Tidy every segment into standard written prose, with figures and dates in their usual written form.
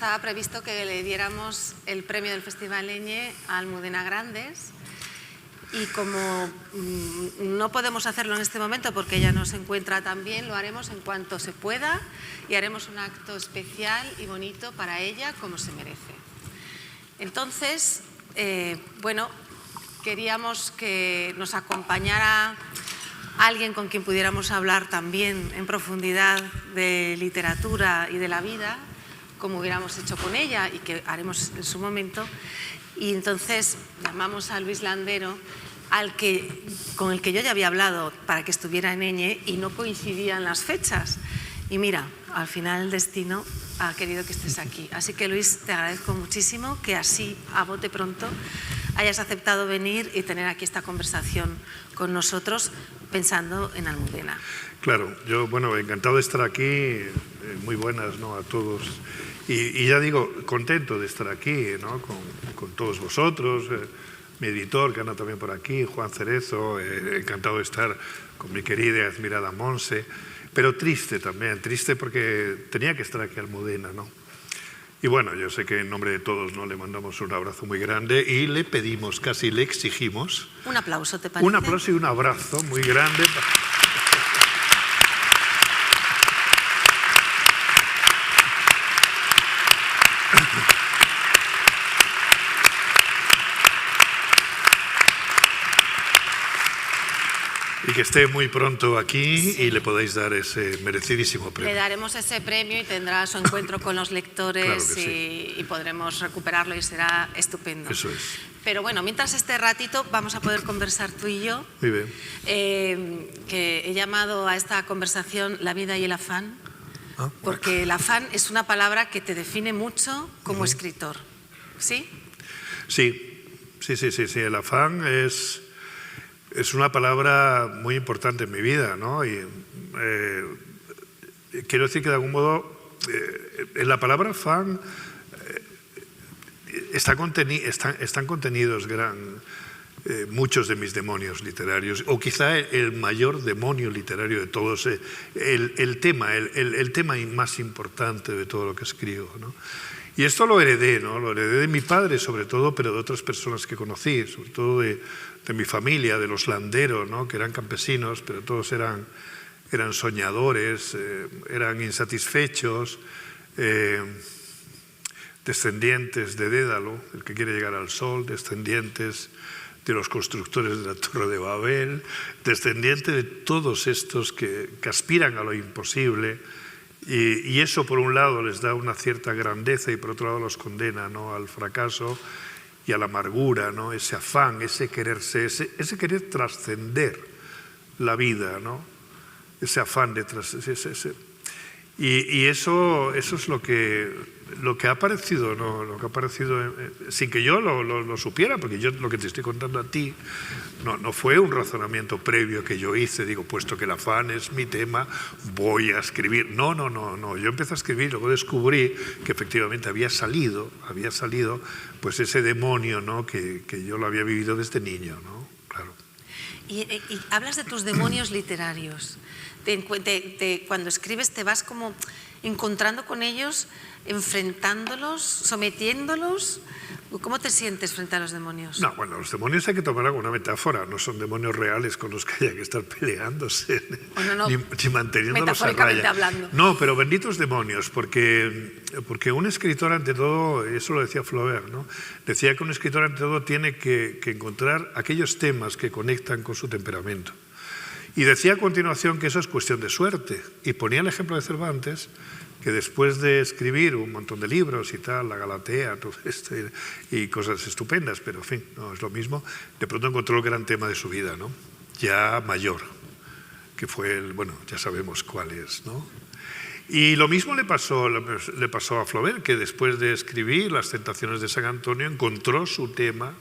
estaba previsto que le diéramos el premio del Festival Eñe a Almudena Grandes y como no podemos hacerlo en este momento porque ella no se encuentra tan bien, lo haremos en cuanto se pueda y haremos un acto especial y bonito para ella como se merece. Entonces, bueno, queríamos que nos acompañara alguien con quien pudiéramos hablar también en profundidad de literatura y de la vida, como hubiéramos hecho con ella y que haremos en su momento. Y entonces llamamos a Luis Landero, con el que yo ya había hablado para que estuviera en Eñe y no coincidían las fechas. Y mira, al final el destino ha querido que estés aquí. Así que Luis, te agradezco muchísimo que así, a bote pronto, hayas aceptado venir y tener aquí esta conversación con nosotros pensando en Almudena. Claro, yo, bueno, encantado de estar aquí, muy buenas, ¿no?, a todos. Y ya digo, contento de estar aquí, ¿no?, con todos vosotros, mi editor que anda también por aquí, Juan Cerezo, encantado de estar con mi querida y admirada Monse, pero triste también, triste porque tenía que estar aquí Almudena, ¿no? Y bueno, yo sé que en nombre de todos, ¿no?, le mandamos un abrazo muy grande y le pedimos, casi le exigimos... Un aplauso, ¿te parece? Un aplauso y un abrazo muy grande. Y que esté muy pronto aquí, sí, y le podáis dar ese merecidísimo premio. Le daremos ese premio y tendrá su encuentro con los lectores, claro que sí, y podremos recuperarlo y será estupendo. Eso es. Pero bueno, mientras este ratito vamos a poder conversar tú y yo. Muy bien. Que he llamado a esta conversación La vida y el afán, porque el afán es una palabra que te define mucho como escritor. ¿Sí? Sí, el afán es una palabra muy importante en mi vida, ¿no? Y quiero decir que de algún modo en la palabra afán están contenidos muchos de mis demonios literarios, o quizá el mayor demonio literario de todos, el tema más importante de todo lo que escribo, ¿no? Y esto lo heredé, ¿no? Lo heredé de mi padre sobre todo, pero de otras personas que conocí, sobre todo de mi familia, de los Landero, ¿no?, que eran campesinos, pero todos eran soñadores, eran insatisfechos, descendientes de Dédalo, el que quiere llegar al sol, descendientes de los constructores de la Torre de Babel, descendientes de todos estos que aspiran a lo imposible, y eso por un lado les da una cierta grandeza y por otro lado los condena, ¿no?, al fracaso y a la amargura, ¿no?, ese afán, ese quererse, ese querer trascender la vida, ¿no?, ese afán de y eso es lo que ha aparecido, ¿no?, lo que ha aparecido sin que yo lo supiera, porque yo lo que te estoy contando a ti no fue un razonamiento previo que yo hice, digo, puesto que el afán es mi tema, voy a escribir. No, yo empecé a escribir, luego descubrí que efectivamente había salido pues ese demonio, ¿no?, que yo lo había vivido desde niño, ¿no? Claro. Y hablas de tus demonios literarios. Cuando escribes te vas como encontrando con ellos, enfrentándolos, sometiéndolos. ¿Cómo te sientes frente a los demonios? No, bueno, los demonios hay que tomar como una metáfora, no son demonios reales con los que haya que estar peleándose, ni manteniéndolos a raya. Hablando. No, pero benditos demonios, porque un escritor ante todo, eso lo decía Flaubert, ¿no?, decía que un escritor ante todo tiene que encontrar aquellos temas que conectan con su temperamento. Y decía a continuación que eso es cuestión de suerte, y ponía el ejemplo de Cervantes, que después de escribir un montón de libros y tal, la Galatea, todo esto, y cosas estupendas, pero en fin, no es lo mismo, de pronto encontró el gran tema de su vida, ¿no?, ya mayor, que fue bueno, ya sabemos cuál es, ¿no? Y lo mismo le pasó a Flaubert, que después de escribir Las tentaciones de San Antonio encontró su tema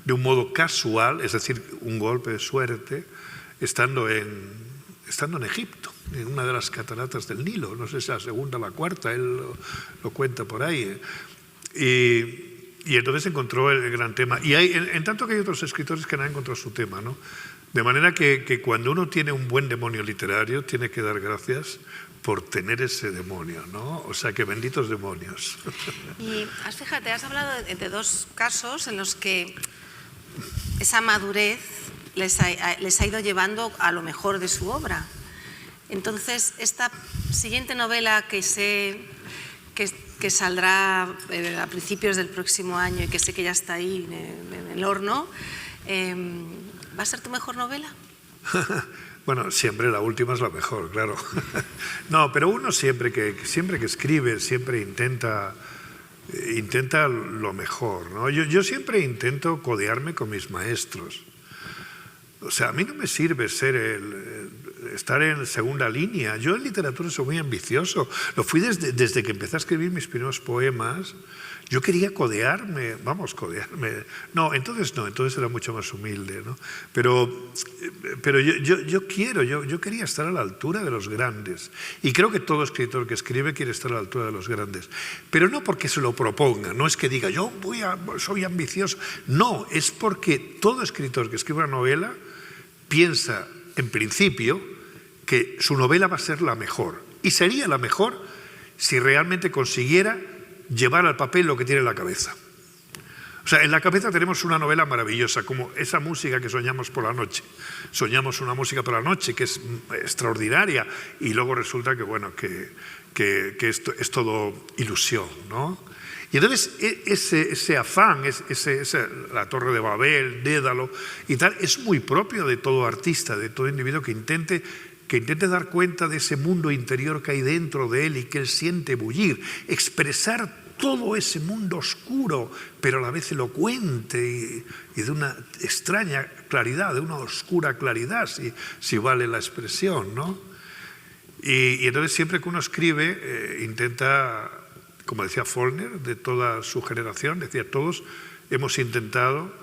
de un modo casual, es decir, un golpe de suerte, estando en Egipto, en una de las cataratas del Nilo, no sé si la segunda o la cuarta, él lo cuenta por ahí. Y entonces encontró el gran tema. Y en tanto que hay otros escritores que no han encontrado su tema, ¿no? De manera que cuando uno tiene un buen demonio literario, tiene que dar gracias, por tener ese demonio, ¿no? O sea, que benditos demonios. Y fíjate, has hablado de dos casos en los que esa madurez les ha ido llevando a lo mejor de su obra. Entonces, esta siguiente novela que saldrá a principios del próximo año y que sé que ya está ahí en el horno, ¿va a ser tu mejor novela? Bueno, siempre la última es la mejor, claro. No, pero uno siempre que escribe, siempre intenta lo mejor, ¿no? Yo siempre intento codearme con mis maestros. O sea, a mí no me sirve estar en segunda línea. Yo en literatura soy muy ambicioso. Lo fui desde que empecé a escribir mis primeros poemas. Yo quería codearme. No, entonces era mucho más humilde, ¿no? Pero yo quería estar a la altura de los grandes. Y creo que todo escritor que escribe quiere estar a la altura de los grandes. Pero no porque se lo proponga, no es que diga yo soy ambicioso. No, es porque todo escritor que escribe una novela piensa, en principio, que su novela va a ser la mejor. Y sería la mejor si realmente consiguiera llevar al papel lo que tiene en la cabeza. O sea, en la cabeza tenemos una novela maravillosa, como esa música que soñamos por la noche. Soñamos una música por la noche que es extraordinaria y luego resulta que, bueno, que esto es todo ilusión, ¿no? Y entonces ese afán, la Torre de Babel, Dédalo y tal, es muy propio de todo artista, de todo individuo que intente dar cuenta de ese mundo interior que hay dentro de él y que él siente bullir, expresar todo ese mundo oscuro, pero a la vez elocuente y de una extraña claridad, de una oscura claridad, si vale la expresión, ¿no? Y entonces siempre que uno escribe intenta, como decía Faulkner, de toda su generación, decía, todos hemos intentado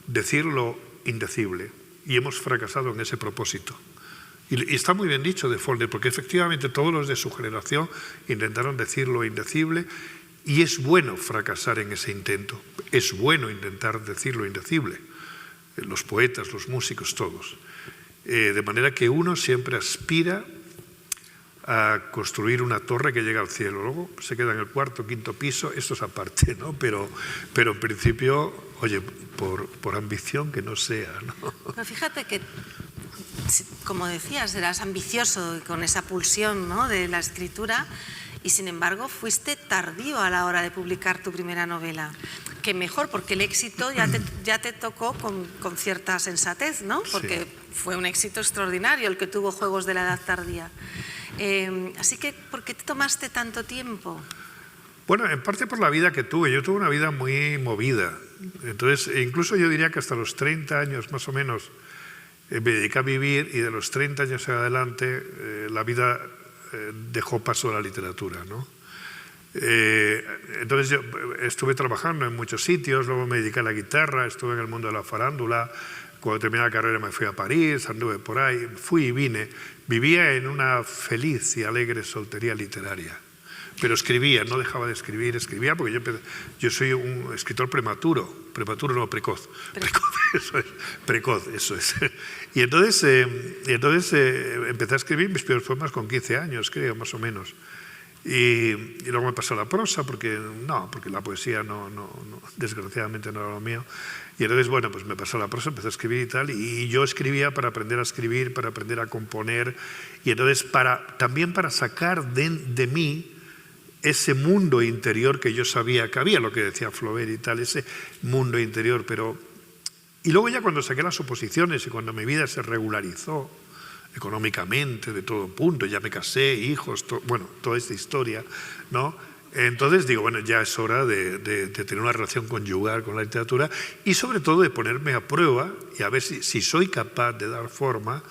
decir lo indecible y hemos fracasado en ese propósito. Y está muy bien dicho de Faulkner, porque efectivamente todos los de su generación intentaron decir lo indecible y es bueno fracasar en ese intento. Es bueno intentar decir lo indecible. Los poetas, los músicos, todos. De manera que uno siempre aspira a construir una torre que llega al cielo. Luego se queda en el cuarto, quinto piso, esto es aparte, ¿no? Pero en principio, oye, por ambición que no sea, ¿no? Pero fíjate que, como decías, eras ambicioso con esa pulsión, ¿no?, de la escritura y sin embargo fuiste tardío a la hora de publicar tu primera novela. Que mejor, porque el éxito ya te tocó con cierta sensatez, ¿no? Porque sí, fue un éxito extraordinario el que tuvo Juegos de la Edad Tardía. Así que, ¿por qué te tomaste tanto tiempo? Bueno, en parte por la vida que tuve. Yo tuve una vida muy movida. Entonces, incluso yo diría que hasta los 30 años más o menos me dediqué a vivir y de los 30 años en adelante la vida dejó paso a la literatura, ¿no? Entonces yo estuve trabajando en muchos sitios, luego me dediqué a la guitarra, estuve en el mundo de la farándula. Cuando terminé la carrera me fui a París, anduve por ahí, fui y vine. Vivía en una feliz y alegre soltería literaria. Pero escribía, no dejaba de escribir, escribía porque yo soy un escritor prematuro no, precoz. Precoz, eso es. Y entonces empecé a escribir mis primeros poemas con 15 años, creo, más o menos. Y luego me pasó a la prosa, porque la poesía no, desgraciadamente no era lo mío. Y entonces, bueno, pues me pasó a la prosa, empecé a escribir y tal, y yo escribía para aprender a escribir, para aprender a componer, y entonces también para sacar de mí ese mundo interior que yo sabía que había, lo que decía Flaubert y tal, ese mundo interior, Y luego ya cuando saqué las oposiciones y cuando mi vida se regularizó económicamente, de todo punto, ya me casé, hijos, toda esta historia, ¿no? Entonces digo, bueno, ya es hora de tener una relación conyugal con la literatura y sobre todo de ponerme a prueba y a ver si soy capaz de dar forma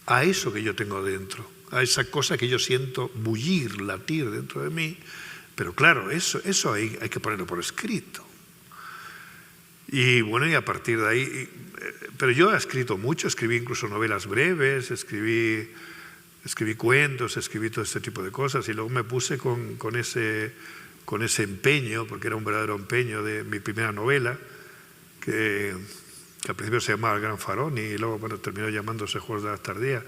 a eso que yo tengo dentro, a esa cosa que yo siento bullir, latir dentro de mí. Pero claro, eso hay que ponerlo por escrito. Y bueno, y a partir de ahí... Pero yo he escrito mucho, escribí incluso novelas breves, escribí cuentos, escribí todo este tipo de cosas y luego me puse con ese empeño, porque era un verdadero empeño de mi primera novela, que al principio se llamaba El Gran Farón y luego, bueno, terminó llamándose Juegos de la Tardía.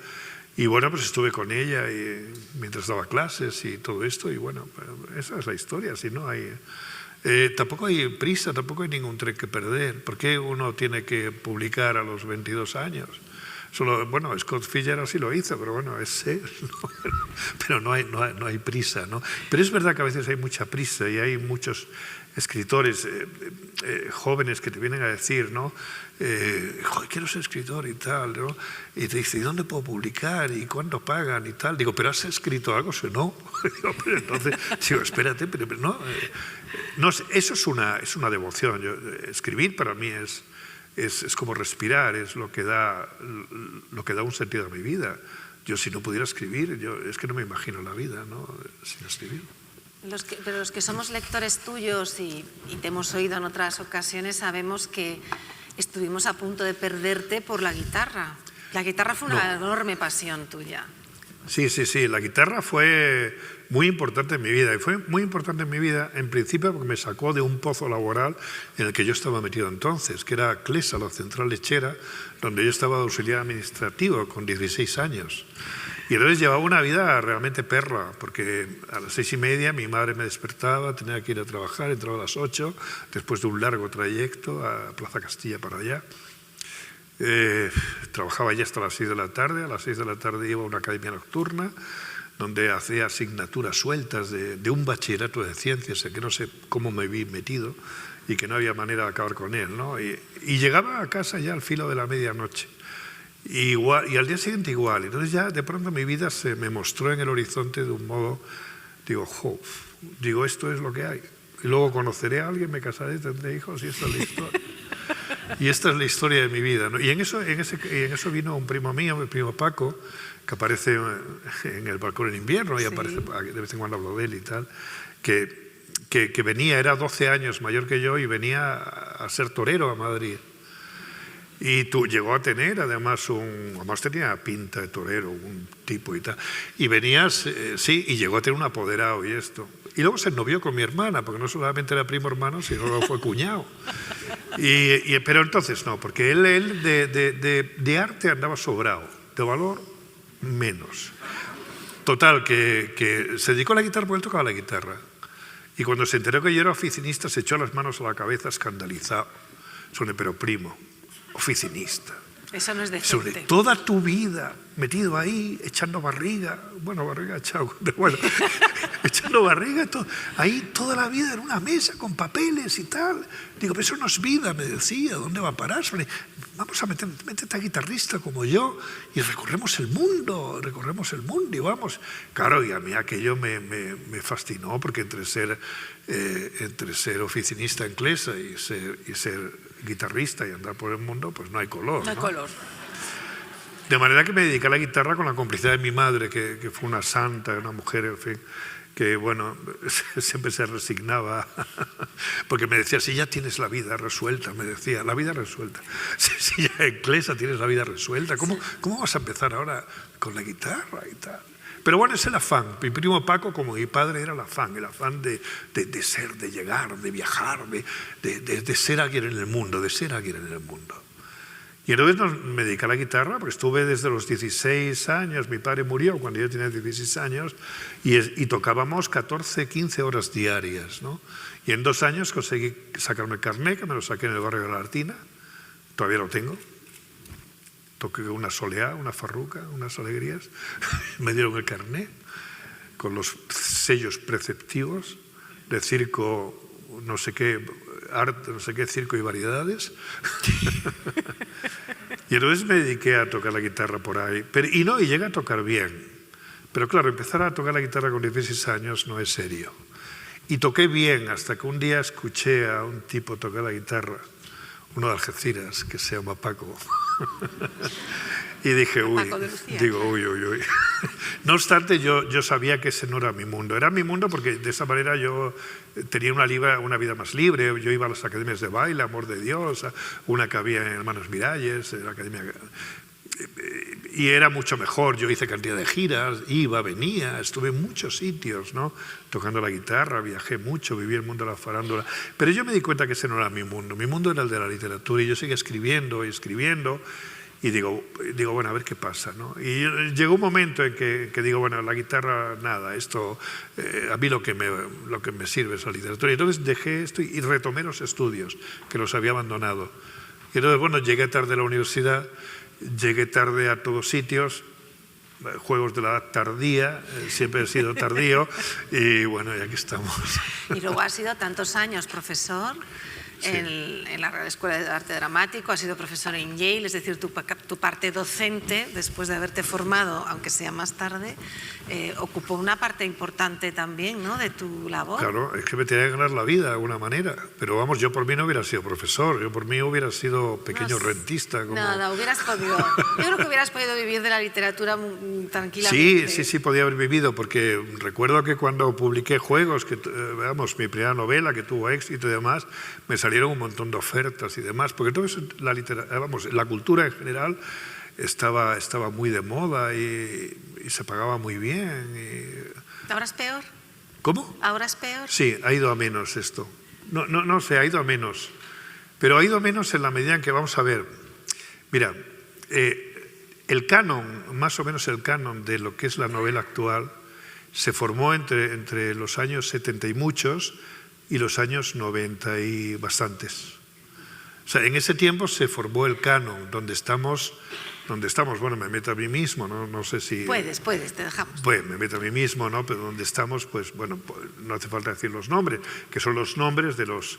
Y bueno, pues estuve con ella mientras daba clases y todo esto, y bueno, esa es la historia, si no hay... tampoco hay prisa, tampoco hay ningún tren que perder. ¿Por qué uno tiene que publicar a los 22 años? Solo, bueno, Scott Fitzgerald sí lo hizo, pero bueno, es él, ¿no? Pero no hay prisa, ¿no? Pero es verdad que a veces hay mucha prisa y hay muchos escritores jóvenes que te vienen a decir, ¿no? Joder, quiero ser escritor y tal, ¿no? Y te dicen, ¿y dónde puedo publicar? ¿Y cuánto pagan? Y tal. Digo, ¿pero has escrito algo? Si no. Digo, pero entonces, digo, espérate, pero no. No, eso es una devoción. Escribir para mí es como respirar, es lo que da un sentido a mi vida. Yo si no pudiera escribir, es que no me imagino la vida, ¿no? Sin escribir. Pero los que somos lectores tuyos y te hemos oído en otras ocasiones, sabemos que estuvimos a punto de perderte por la guitarra. La guitarra fue una enorme pasión tuya. Sí, la guitarra fue muy importante en mi vida, y fue muy importante en mi vida en principio porque me sacó de un pozo laboral en el que yo estaba metido entonces, que era Clesa, la central lechera, donde yo estaba de auxiliar administrativo con 16 años. Y entonces llevaba una vida realmente perra, porque a las 6:30 mi madre me despertaba, tenía que ir a trabajar, entraba a las 8, después de un largo trayecto a Plaza Castilla para allá. Trabajaba ya hasta las 6 de la tarde, a las 6 de la tarde iba a una academia nocturna, donde hacía asignaturas sueltas de un bachillerato de ciencias, en que no sé cómo me vi metido y que no había manera de acabar con él, ¿no? Y llegaba a casa ya al filo de la medianoche. Y al día siguiente igual. Entonces ya de pronto mi vida se me mostró en el horizonte de un modo, digo, esto es lo que hay. Y luego conoceré a alguien, me casaré, tendré hijos y esta es la historia. Y esta es la historia de mi vida, ¿no? Y en eso vino un primo mío, mi primo Paco, que aparece en el balcón en invierno, y aparece, de vez en cuando hablo de él y tal, que venía, era 12 años mayor que yo y venía a ser torero a Madrid. Y llegó a tener, además tenía pinta de torero, un tipo y tal. Y venías, y llegó a tener un apoderado y esto. Y luego se novió con mi hermana, porque no solamente era primo hermano, sino luego fue cuñado. Pero entonces no, porque él de arte andaba sobrado, de valor menos. Total, que se dedicó a la guitarra porque él tocaba la guitarra. Y cuando se enteró que yo era oficinista, se echó las manos a la cabeza escandalizado. Pero primo, oficinista. Eso no es decente. Sobre toda tu vida metido ahí, echando barriga, echado, bueno, echando barriga, ahí toda la vida en una mesa con papeles y tal. Digo, pero eso no es vida, me decía, ¿dónde va a parar? Vamos a métete a guitarrista como yo y recorremos el mundo y vamos. Claro, y a mí aquello me fascinó, porque entre ser oficinista en Clesa y ser guitarrista y andar por el mundo, pues no hay color. No hay color. De manera que me dediqué a la guitarra con la complicidad de mi madre, que fue una santa, una mujer, en fin, que bueno, siempre se resignaba, porque me decía, si ya tienes la vida resuelta, me decía, la vida resuelta. Si ya en Clesa tienes la vida resuelta, ¿cómo vas a empezar ahora con la guitarra y tal? Pero bueno, es el afán. Mi primo Paco, como mi padre, era el afán de ser, de llegar, de viajar, de ser alguien en el mundo, Y entonces me dediqué a la guitarra, porque estuve desde los 16 años, mi padre murió cuando yo tenía 16 años, y tocábamos 14, 15 horas diarias, ¿no? Y en 2 años conseguí sacarme el carné, que me lo saqué en el barrio de la Artina, todavía lo tengo. Toqué una soleá, una farruca, unas alegrías, me dieron el carné con los sellos preceptivos de circo, no sé qué, arte, no sé qué, circo y variedades. Y entonces me dediqué a tocar la guitarra por ahí, y llegué a tocar bien. Pero claro, empezar a tocar la guitarra con 16 años no es serio. Y toqué bien hasta que un día escuché a un tipo tocar la guitarra, uno de Algeciras, que se llama Paco. Y dije, uy. No obstante, yo sabía que ese no era mi mundo. Era mi mundo porque de esa manera yo tenía una vida más libre. Yo iba a las academias de baile, Amor de Dios, una que había en Hermanos Miralles, la academia, y era mucho mejor. Yo hice cantidad de giras, iba, venía, estuve en muchos sitios, ¿no? Tocando la guitarra, viajé mucho, viví el mundo de la farándula. Pero yo me di cuenta que ese no era mi mundo. Mi mundo era el de la literatura, y yo seguía escribiendo y escribiendo. y digo, bueno, a ver qué pasa, ¿no? Y llegó un momento en que digo, bueno, la guitarra, nada, esto, a mí lo que me sirve es la literatura. Y entonces dejé esto y retomé los estudios, que los había abandonado. Y entonces, bueno, llegué tarde a la universidad, llegué tarde a todos sitios, juegos de la edad tardía, siempre he sido tardío, y bueno, y aquí estamos. Y luego has sido tantos años profesor en la Real Escuela de Arte Dramático, has sido profesor en Yale, es decir, tu parte docente, después de haberte formado, aunque sea más tarde, ocupó una parte importante también, ¿no?, de tu labor. Claro, es que me tenía que ganar la vida de alguna manera, pero vamos, yo por mí no hubiera sido profesor, yo por mí hubiera sido pequeño rentista. Como... No, hubieras podido, yo creo que hubieras podido vivir de la literatura tranquilamente. Sí, podía haber vivido, porque recuerdo que cuando publiqué Juegos, que veamos, mi primera novela que tuvo éxito y demás, me salieron un montón de ofertas y demás, porque todo eso, la cultura en general estaba muy de moda y se pagaba muy bien. ¿Ahora es peor? ¿Cómo? ¿Ahora es peor? Sí, ha ido a menos esto. No sé, ha ido a menos. Pero ha ido a menos en la medida en que, vamos a ver, mira, el canon, más o menos el canon de lo que es la novela actual, se formó entre los años 70 y muchos y los años 90 y bastantes. O sea, en ese tiempo se formó el canon, donde estamos, bueno, me meto a mí mismo, no sé si... Puedes, te dejamos. Pues me meto a mí mismo, ¿no? Pero donde estamos, pues bueno, no hace falta decir los nombres, que son los nombres de los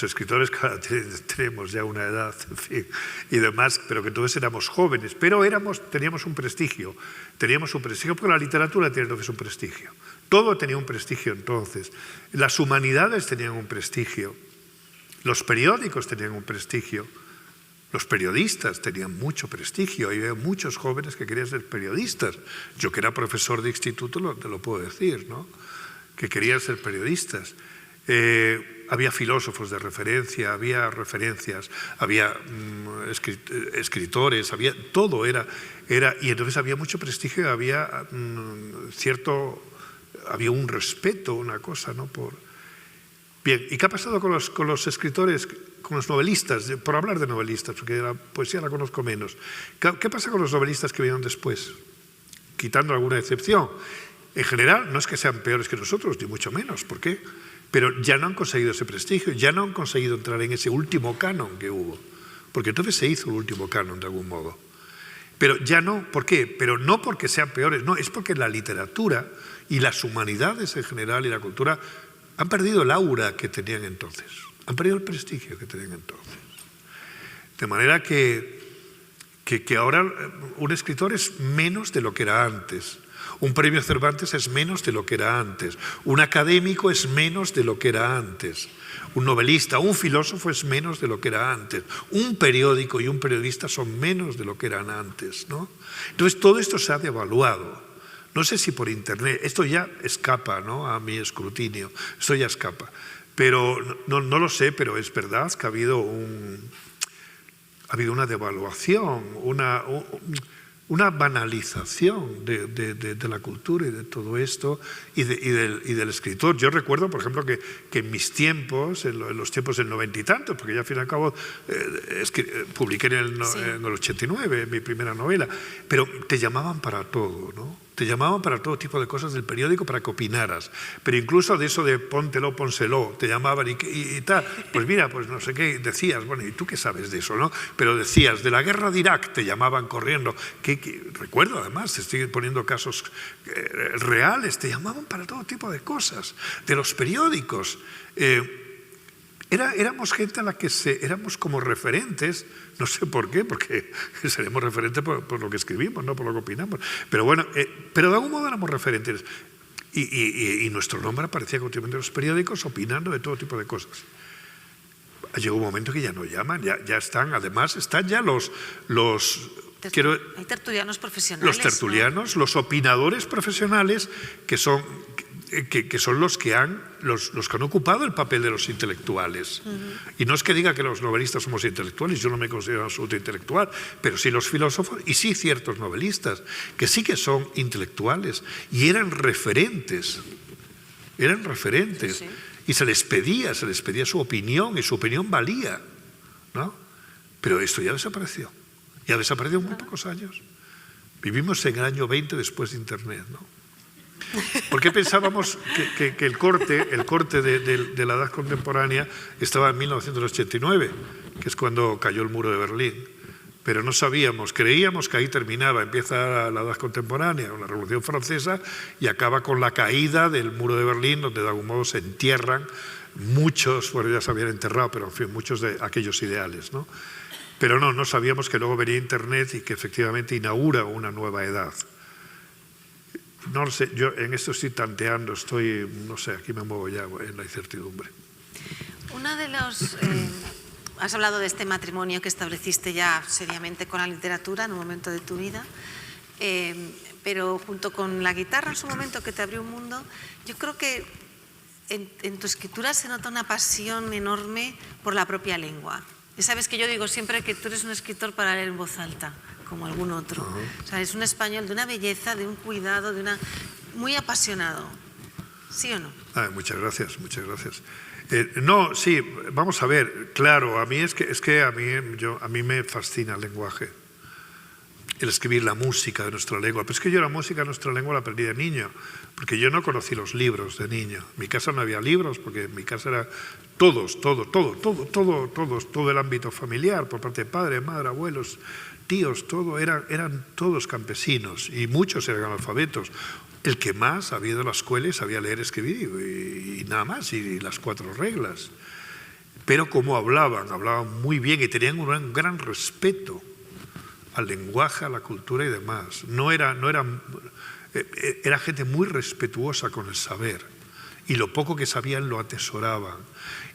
escritores que ahora tenemos ya una edad, en fin, y demás, pero que entonces éramos jóvenes, pero teníamos un prestigio, porque la literatura tiene entonces un prestigio. Todo tenía un prestigio entonces. Las humanidades tenían un prestigio, los periódicos tenían un prestigio, los periodistas tenían mucho prestigio. Había muchos jóvenes que querían ser periodistas. Yo, que era profesor de instituto, te lo puedo decir, ¿no?, que querían ser periodistas. Había filósofos de referencia, había referencias, había escritores, todo era, y entonces había mucho prestigio, había un respeto, una cosa, ¿no? Bien, ¿y qué ha pasado con los escritores, con los novelistas? Por hablar de novelistas, porque la poesía la conozco menos. ¿Qué pasa con los novelistas que vinieron después? Quitando alguna excepción. En general, no es que sean peores que nosotros, ni mucho menos. ¿Por qué? Pero ya no han conseguido ese prestigio, ya no han conseguido entrar en ese último canon que hubo. Porque entonces se hizo el último canon de algún modo. Pero ya no, ¿por qué? Pero no porque sean peores, no, es porque la literatura y las humanidades en general y la cultura han perdido el aura que tenían entonces, han perdido el prestigio que tenían entonces. De manera que ahora un escritor es menos de lo que era antes. Un premio Cervantes es menos de lo que era antes. Un académico es menos de lo que era antes. Un novelista, un filósofo es menos de lo que era antes. Un periódico y un periodista son menos de lo que eran antes, ¿no? Entonces todo esto se ha devaluado. No sé si por internet, esto ya escapa, ¿no?, a mi escrutinio, esto ya escapa. Pero no lo sé, pero es verdad que ha habido una devaluación, una banalización de la cultura y de todo esto y del escritor. Yo recuerdo, por ejemplo, que en mis tiempos, en los tiempos del 90 y tanto, porque ya al fin y al cabo publiqué en el 89 mi primera novela, pero te llamaban para todo, ¿no? Te llamaban para todo tipo de cosas del periódico para que opinaras, pero incluso de eso de pónselo, te llamaban y tal. Pues mira, pues no sé qué, decías, bueno, ¿y tú qué sabes de eso, no? Pero decías, de la guerra de Irak, te llamaban corriendo. Recuerdo además, te estoy poniendo casos reales, te llamaban para todo tipo de cosas, de los periódicos. Éramos gente a la que éramos como referentes, no sé por qué, porque seremos referentes por lo que escribimos, no por lo que opinamos. Pero bueno, pero de algún modo éramos referentes. Y nuestro nombre aparecía continuamente en los periódicos opinando de todo tipo de cosas. Llegó un momento que ya no llaman, ya están, además están ya hay tertulianos profesionales. Los tertulianos, ¿no? Los opinadores profesionales, que son los que han ocupado el papel de los intelectuales. Y no es que diga que los novelistas somos intelectuales, yo no me considero absoluto intelectual, pero sí los filósofos y sí ciertos novelistas, que sí que son intelectuales y eran referentes. Sí. Y se les pedía su opinión, y su opinión valía, ¿no? Pero esto ya desapareció. y ha desaparecido en muy pocos años. Vivimos en el año 20 después de Internet, ¿no? ¿Por qué pensábamos que el corte de la edad contemporánea estaba en 1989, que es cuando cayó el muro de Berlín? Pero no sabíamos, creíamos que ahí terminaba, empieza la edad contemporánea, la Revolución Francesa, y acaba con la caída del muro de Berlín, donde de algún modo se entierran muchos, bueno, ya se habían enterrado, pero en fin, muchos de aquellos ideales, ¿no? Pero no sabíamos que luego venía Internet y que efectivamente inaugura una nueva edad. No lo sé, yo en esto estoy tanteando, no sé, aquí me muevo ya en la incertidumbre. Una de los... has hablado de este matrimonio que estableciste ya seriamente con la literatura en un momento de tu vida, pero junto con la guitarra en su momento que te abrió un mundo, yo creo que en tu escritura se nota una pasión enorme por la propia lengua. Y sabes que yo digo siempre que tú eres un escritor para leer en voz alta, como algún otro. O sea, es un español de una belleza, de un cuidado, muy apasionado. ¿Sí o no? Muchas gracias, muchas gracias. No, sí, vamos a ver, claro, a mí a mí me fascina el lenguaje, el escribir la música de nuestra lengua. Pero es que yo la música de nuestra lengua la aprendí de niño, porque yo no conocí los libros de niño. En mi casa no había libros, porque en mi casa era todo el ámbito familiar, por parte de padre, madre, abuelos, tíos, eran todos campesinos y muchos eran analfabetos. El que más había ido a la escuela y sabía leer, escribir y nada más, y las 4 reglas. Pero como hablaban muy bien y tenían un gran respeto al lenguaje, a la cultura y demás. Era gente muy respetuosa con el saber, y lo poco que sabían lo atesoraban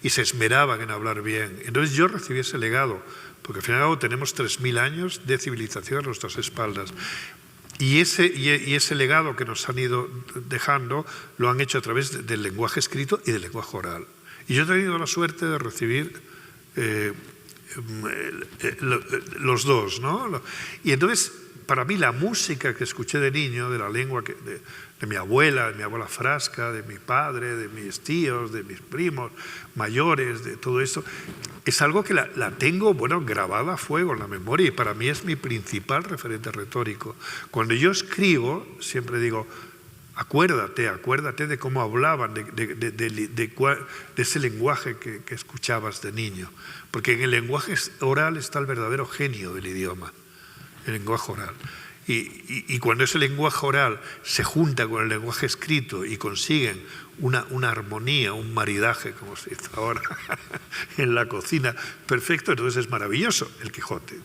y se esmeraban en hablar bien. Entonces yo recibí ese legado, porque al final tenemos 3000 años de civilización a nuestras espaldas. Y ese legado que nos han ido dejando lo han hecho a través del lenguaje escrito y del lenguaje oral. Y yo he tenido la suerte de recibir los dos, ¿no? Y entonces, para mí, la música que escuché de niño, de la lengua de mi abuela Frasca, de mi padre, de mis tíos, de mis primos mayores, de todo esto, es algo que la tengo, grabada a fuego en la memoria, y para mí es mi principal referente retórico. Cuando yo escribo, siempre digo, acuérdate de cómo hablaban, de ese lenguaje que escuchabas de niño. Porque en el lenguaje oral está el verdadero genio del idioma, el lenguaje oral. Y cuando ese lenguaje oral se junta con el lenguaje escrito y consiguen una armonía, un maridaje, como se dice ahora, en la cocina, perfecto, entonces es maravilloso el Quijote.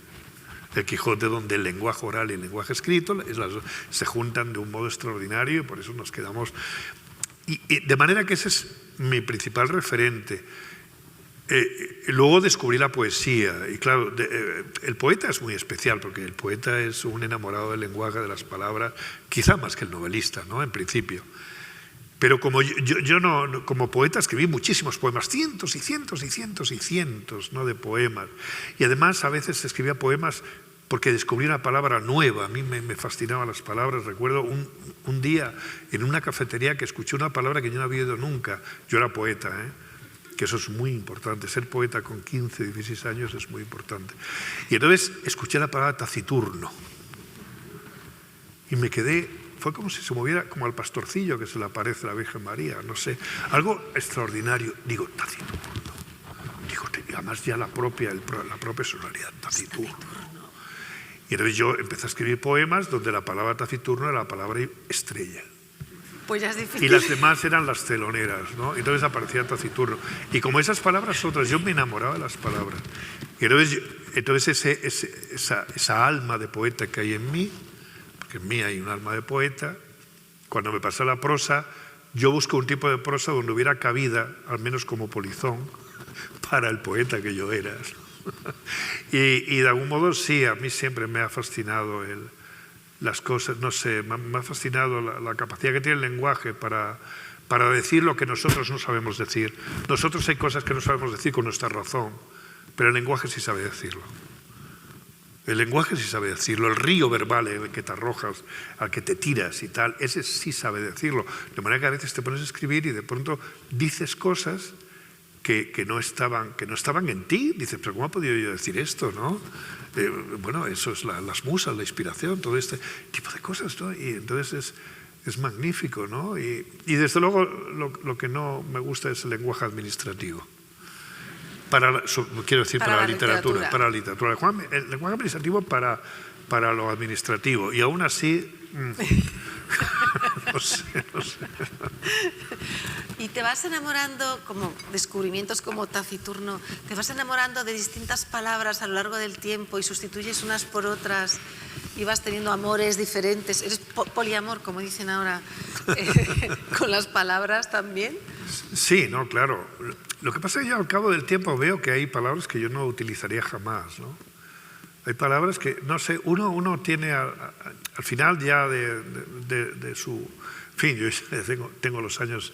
El Quijote, donde el lenguaje oral y el lenguaje escrito se juntan de un modo extraordinario, y por eso nos quedamos... Y de manera que ese es mi principal referente. Luego descubrí la poesía, y claro, el poeta es muy especial, porque el poeta es un enamorado del lenguaje, de las palabras, quizá más que el novelista, ¿no? En principio. Pero como yo no, como poeta escribí muchísimos poemas, cientos y cientos y cientos y cientos, ¿no?, de poemas. Y además a veces escribía poemas porque descubrí una palabra nueva. A mí me fascinaban las palabras. Recuerdo un día en una cafetería que escuché una palabra que yo no había oído nunca. Yo era poeta, que eso es muy importante. Ser poeta con 15, 16 años es muy importante. Y entonces escuché la palabra taciturno. Y me quedé, fue como si se moviera como al pastorcillo que se le aparece a la Virgen María, no sé, algo extraordinario. Digo, taciturno. Digo, además ya la propia sonoridad, taciturno. Y entonces yo empecé a escribir poemas donde la palabra taciturno era la palabra estrella. Pues ya es difícil. Y las demás eran las teloneras, ¿no? Entonces aparecía taciturno. Y como esas palabras otras, yo me enamoraba de las palabras. Y entonces esa alma de poeta que hay en mí, porque en mí hay un alma de poeta, cuando me pasó la prosa, yo busco un tipo de prosa donde hubiera cabida, al menos como polizón, para el poeta que yo era. Y de algún modo sí, a mí siempre me ha fascinado las cosas, no sé, me ha fascinado la capacidad que tiene el lenguaje para decir lo que nosotros no sabemos decir. Nosotros hay cosas que no sabemos decir con nuestra razón, pero el lenguaje sí sabe decirlo. El lenguaje sí sabe decirlo. El río verbal en el que te arrojas, al que te tiras y tal, ese sí sabe decirlo. De manera que a veces te pones a escribir y de pronto dices cosas que no estaban en ti. Dices, pero ¿cómo he podido yo decir esto, no? Bueno, eso es las musas, la inspiración, todo este tipo de cosas, ¿no? Y entonces es magnífico, ¿no? Y desde luego lo que no me gusta es el lenguaje administrativo. Quiero decir, para la literatura. Para la literatura. El lenguaje administrativo para lo administrativo. Y aún así... no sé. Y te vas enamorando, como descubrimientos como Taciturno, te vas enamorando de distintas palabras a lo largo del tiempo y sustituyes unas por otras y vas teniendo amores diferentes. ¿Eres poliamor, como dicen ahora, con las palabras también? Sí, no, claro. Lo que pasa es que yo al cabo del tiempo veo que hay palabras que yo no utilizaría jamás, ¿no? Hay palabras que, no sé, uno tiene al final ya de su... En fin, yo tengo los años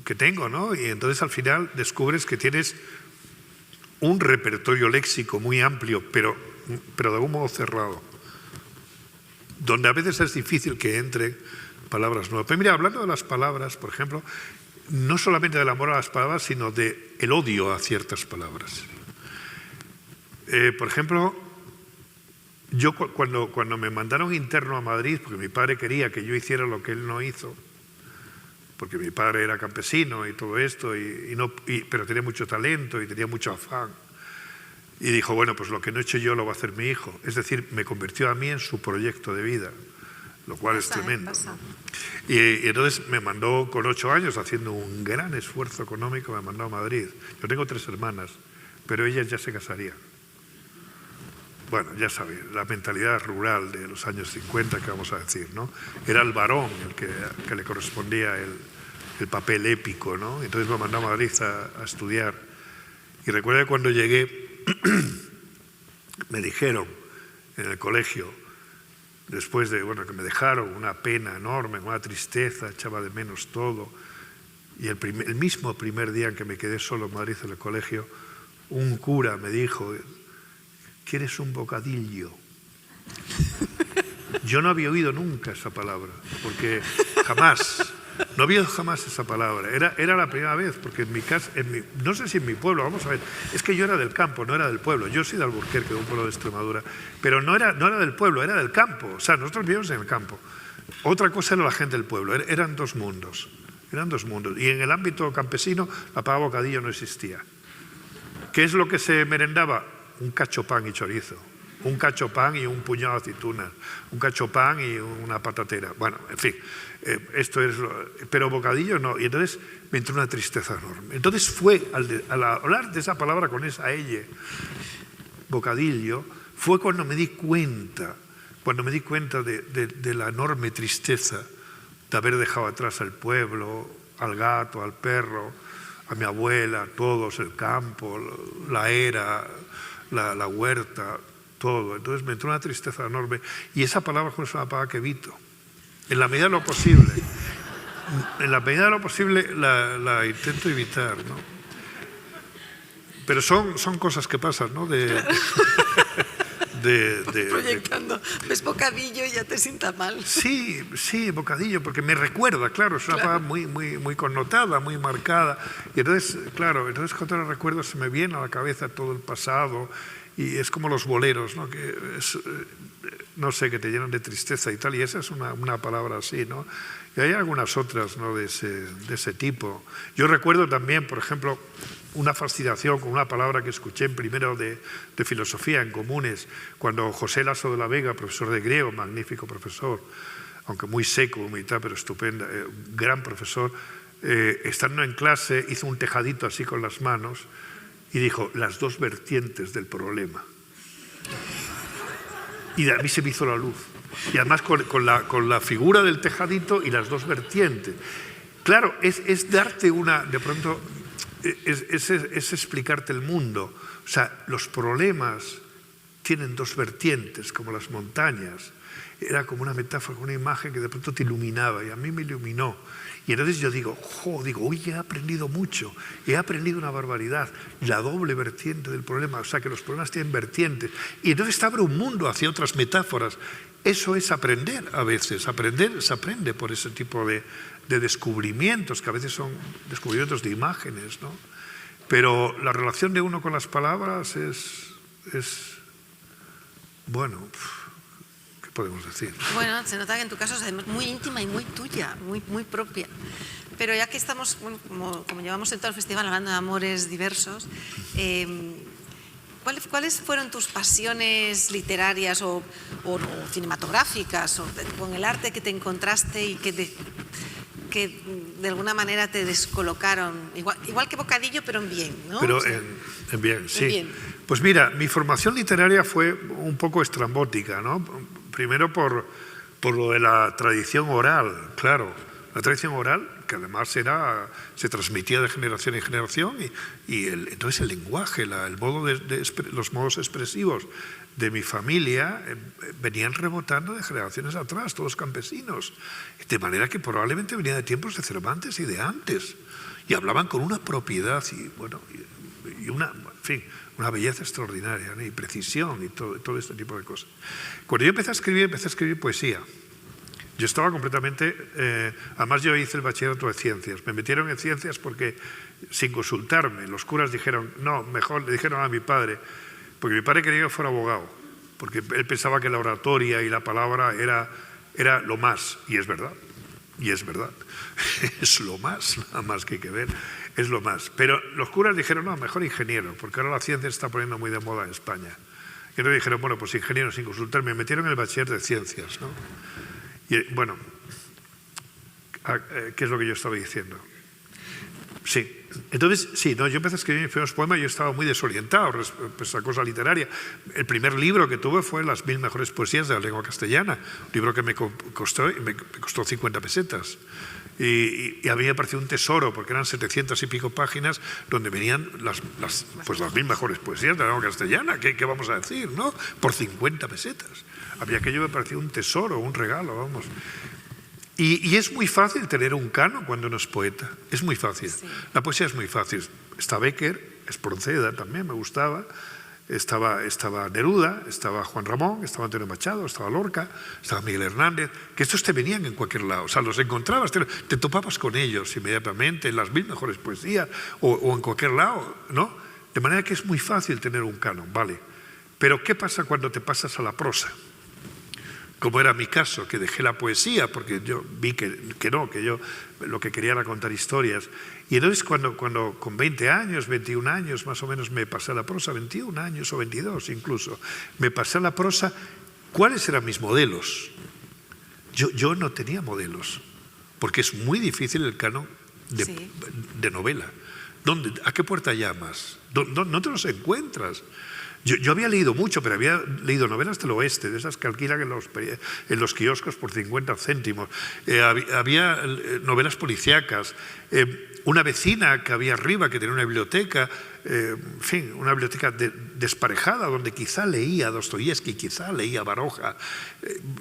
que tengo, ¿no? Y entonces al final descubres que tienes un repertorio léxico muy amplio, pero de algún modo cerrado, donde a veces es difícil que entren palabras nuevas. Pero mira, hablando de las palabras, por ejemplo, no solamente del amor a las palabras, sino del odio a ciertas palabras. Por ejemplo, yo cuando me mandaron interno a Madrid, porque mi padre quería que yo hiciera lo que él no hizo, porque mi padre era campesino y todo esto, pero tenía mucho talento y tenía mucho afán. Y dijo, bueno, pues lo que no he hecho yo lo va a hacer mi hijo. Es decir, me convirtió a mí en su proyecto de vida, lo cual es tremendo, ¿no? Y entonces me mandó con 8 años, haciendo un gran esfuerzo económico, me mandó a Madrid. Yo tengo 3 hermanas, pero ellas ya se casarían. Bueno, ya sabéis, la mentalidad rural de los años 50, que vamos a decir, ¿no? Era el varón el que le correspondía el papel épico, ¿no? Entonces me mandó a Madrid a estudiar. Y recuerdo que cuando llegué, me dijeron en el colegio, después de, bueno, que me dejaron una pena enorme, una tristeza, echaba de menos todo. Y el mismo primer día en que me quedé solo en Madrid en el colegio, un cura me dijo, ¿quieres un bocadillo? Yo no había oído nunca esa palabra, porque jamás, no había oído jamás esa palabra. Era la primera vez, porque en mi casa, no sé si en mi pueblo, vamos a ver, es que yo era del campo, no era del pueblo. Yo soy de Alburquerque, de un pueblo de Extremadura, pero no era del pueblo, era del campo. O sea, nosotros vivíamos en el campo. Otra cosa era la gente del pueblo, eran dos mundos. Y en el ámbito campesino, la palabra bocadillo no existía. ¿Qué es lo que se merendaba? Un cachopán y chorizo, un cachopán y un puñado de aceitunas, un cachopán y una patatera. Bueno, en fin, esto es... Pero bocadillo no. Y entonces me entró una tristeza enorme. Entonces fue, al hablar de esa palabra con esa elle, bocadillo, fue cuando me di cuenta de la enorme tristeza de haber dejado atrás al pueblo, al gato, al perro, a mi abuela, todos, el campo, la era... La huerta, todo. Entonces me entró una tristeza enorme y esa palabra es una palabra que evito. En la medida de lo posible. La intento evitar, ¿no? Pero son cosas que pasan, ¿no? Proyectando, ves bocadillo y ya te sienta mal. Sí, bocadillo, porque me recuerda, claro, es una palabra muy connotada, muy marcada. Y entonces, claro, cuando la recuerdo se me viene a la cabeza todo el pasado y es como los boleros, ¿no? Que no sé, que te llenan de tristeza y tal, y esa es una palabra así, ¿no? Y hay algunas otras, ¿no? de ese tipo. Yo recuerdo también, por ejemplo, una fascinación con una palabra que escuché en primero de filosofía en Comunes, cuando José Lasso de la Vega, profesor de griego, magnífico profesor, aunque muy seco, muy tal, pero estupendo, gran profesor, estando en clase hizo un tejadito así con las manos y dijo, las dos vertientes del problema. Y a mí se me hizo la luz. Y además con la figura del tejadito y las dos vertientes. Claro, es darte una, de pronto... Es explicarte el mundo. O sea, los problemas tienen dos vertientes, como las montañas. Era como una metáfora, una imagen que de pronto te iluminaba, y a mí me iluminó. Y entonces yo digo, hoy he aprendido mucho, he aprendido una barbaridad, la doble vertiente del problema, o sea, que los problemas tienen vertientes. Y entonces te abre un mundo hacia otras metáforas. Eso es aprender a veces, se aprende por ese tipo de de descubrimientos, que a veces son descubrimientos de imágenes, ¿no? Pero la relación de uno con las palabras es bueno, ¿qué podemos decir? Bueno, se nota que en tu caso es muy íntima y muy tuya, muy propia. Pero ya que estamos, bueno, como llevamos en todo el festival hablando de amores diversos, ¿cuáles fueron tus pasiones literarias o cinematográficas o con el arte que te encontraste y que de alguna manera te descolocaron? Igual que Bocadillo, pero en bien, ¿no? Pero o sea, en bien, sí. en bien. Pues mira, mi formación literaria fue un poco estrambótica, ¿no? Primero por lo de la tradición oral, claro. La tradición oral, que además se transmitía de generación en generación, y entonces el lenguaje, los modos expresivos de mi familia venían rebotando de generaciones atrás, todos campesinos, de manera que probablemente venían de tiempos de Cervantes y de antes, y hablaban con una propiedad y una, en fin, una belleza extraordinaria, ¿no? Y precisión y todo este tipo de cosas. Cuando yo empecé a escribir poesía. Yo estaba completamente... además yo hice el bachillerato de ciencias. Me metieron en ciencias porque, sin consultarme, los curas dijeron, no, mejor le dijeron a mi padre, porque mi padre quería que fuera abogado, porque él pensaba que la oratoria y la palabra era lo más, y es verdad, es lo más, nada más que hay que ver, es lo más. Pero los curas dijeron, no, mejor ingeniero, porque ahora la ciencia se está poniendo muy de moda en España. Y entonces dijeron, bueno, pues ingeniero sin consultarme, me metieron en el bachiller de ciencias, ¿no? Y bueno, ¿qué es lo que yo estaba diciendo? Sí, entonces, sí, no, yo empecé a escribir mis primeros poemas y yo estaba muy desorientado respecto a cosa literaria. El primer libro que tuve fue Las 1000 mejores poesías de la lengua castellana, un libro que me costó 50 pesetas. Y a mí me pareció un tesoro, porque eran 700 y pico páginas donde venían las 1000 mejores poesías de la lengua castellana. ¿Qué vamos a decir, no? Por 50 pesetas. A mí aquello me pareció un tesoro, un regalo, vamos. Y es muy fácil tener un canon cuando uno es poeta. Es muy fácil. Sí. La poesía es muy fácil. Está Bécquer, Espronceda también me gustaba. Estaba Neruda, estaba Juan Ramón, estaba Antonio Machado, estaba Lorca, estaba Miguel Hernández, que estos te venían en cualquier lado, o sea, los encontrabas, te topabas con ellos inmediatamente en las 1000 mejores poesías o en cualquier lado, ¿no? De manera que es muy fácil tener un canon, ¿vale? Pero ¿qué pasa cuando te pasas a la prosa? Como era mi caso, que dejé la poesía porque yo vi que yo lo que quería era contar historias. Y entonces cuando con 20 años, 21 años más o menos me pasé a la prosa, 21 años o 22 incluso, me pasé a la prosa, ¿cuáles eran mis modelos? Yo no tenía modelos, porque es muy difícil el canon de novela. ¿A qué puerta llamas? No te los encuentras. Yo había leído mucho, pero había leído novelas del oeste, de esas que alquilan en los kioscos por 50 céntimos. Había novelas policíacas. Una vecina que había arriba, que tenía una biblioteca, en fin, una biblioteca desparejada, donde quizá leía Dostoyevsky, quizá leía Baroja.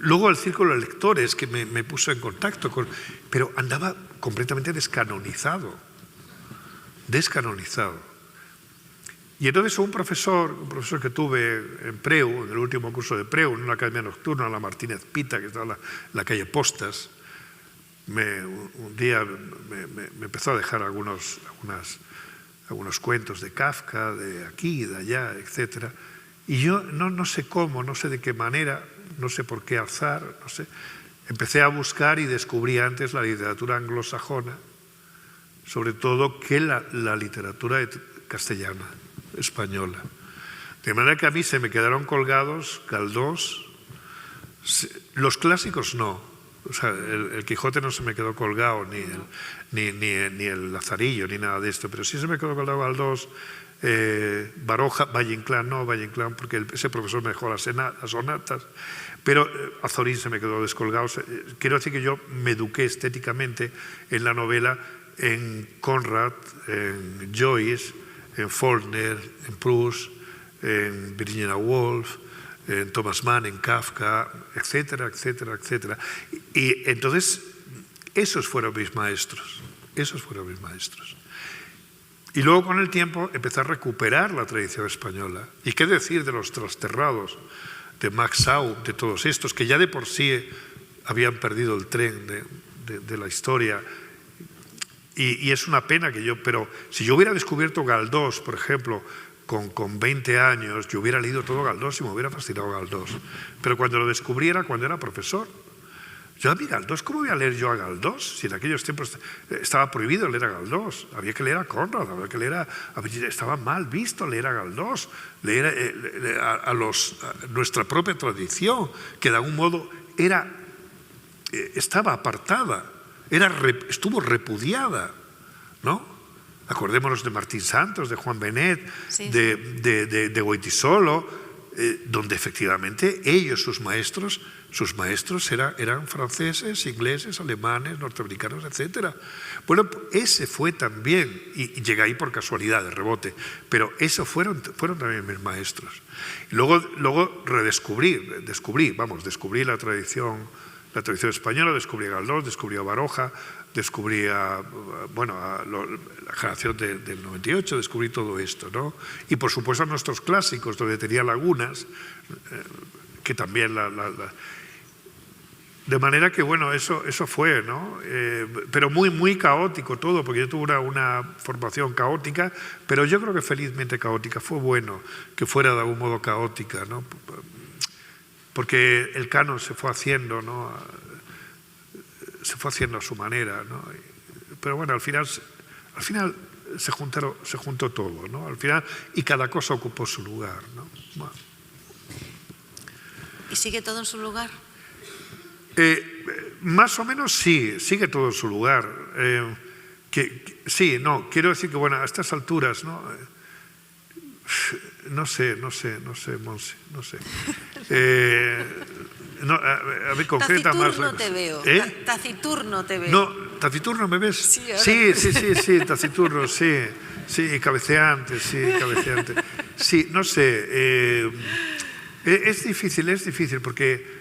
Luego el círculo de lectores que me puso en contacto con... Pero andaba completamente descanonizado. Y entonces un profesor que tuve en Preu, en el último curso de Preu, en una academia nocturna, la Martínez Pita, que estaba en la calle Postas, un día me empezó a dejar algunos cuentos de Kafka, de aquí, de allá, etc. Y yo no sé cómo, no sé de qué manera, no sé por qué azar, no sé. Empecé a buscar y descubrí antes la literatura anglosajona, sobre todo que la literatura castellana, española. De manera que a mí se me quedaron colgados Galdós, los clásicos no, o sea, el Quijote no se me quedó colgado, ni el Lazarillo, ni nada de esto, pero sí se me quedó colgado Galdós, Baroja, Valle Inclán, porque ese profesor me dejó las sonatas, pero Azorín se me quedó descolgado. Quiero decir que yo me eduqué estéticamente en la novela, en Conrad, en Joyce, en Faulkner, en Proust, en Virginia Woolf, en Thomas Mann, en Kafka, etcétera, etcétera, etcétera. Y entonces, esos fueron mis maestros. Y luego con el tiempo empecé a recuperar la tradición española. ¿Y qué decir de los Trasterrados, de Max Aub, de todos estos, que ya de por sí habían perdido el tren de la historia Y es una pena que pero si yo hubiera descubierto Galdós, por ejemplo, con 20 años, yo hubiera leído todo Galdós y me hubiera fascinado Galdós. Pero cuando lo descubriera, cuando era profesor, yo a mí Galdós, ¿cómo voy a leer yo a Galdós? Si en aquellos tiempos estaba prohibido leer a Galdós, había que leer a Conrad, había que leer estaba mal visto leer a Galdós, leer a nuestra propia tradición, que de algún modo estaba apartada, estuvo repudiada, ¿no? Acordémonos de Martín Santos, de Juan Benet, sí. de Goytisolo, donde efectivamente ellos, sus maestros eran franceses, ingleses, alemanes, norteamericanos, etc. Bueno, ese fue también, y llegué ahí por casualidad, de rebote, pero esos fueron también mis maestros. Y luego descubrí la tradición española, descubrí a Galdós, descubrí a Baroja, descubrí la generación del 98, descubrí todo esto, ¿no? Y por supuesto a nuestros clásicos, donde tenía lagunas, que también de manera que, bueno, eso fue, ¿no? Pero muy, muy caótico todo, porque yo tuve una formación caótica, pero yo creo que felizmente caótica. Fue bueno que fuera de algún modo caótica, ¿no? Porque el canon se fue haciendo, ¿no? Se fue haciendo a su manera, ¿no? Pero bueno, al final se juntó todo, ¿no? Al final, y cada cosa ocupó su lugar, ¿no? Bueno. ¿Y sigue todo en su lugar? Más o menos sí, sigue todo en su lugar. Quiero decir que, bueno, a estas alturas, ¿no? No sé, Monse, no sé. A ver, concreta más. Taciturno te veo. Taciturno te veo. No, taciturno me ves. Sí, taciturno, sí, cabeceante. Sí, no sé. Es difícil porque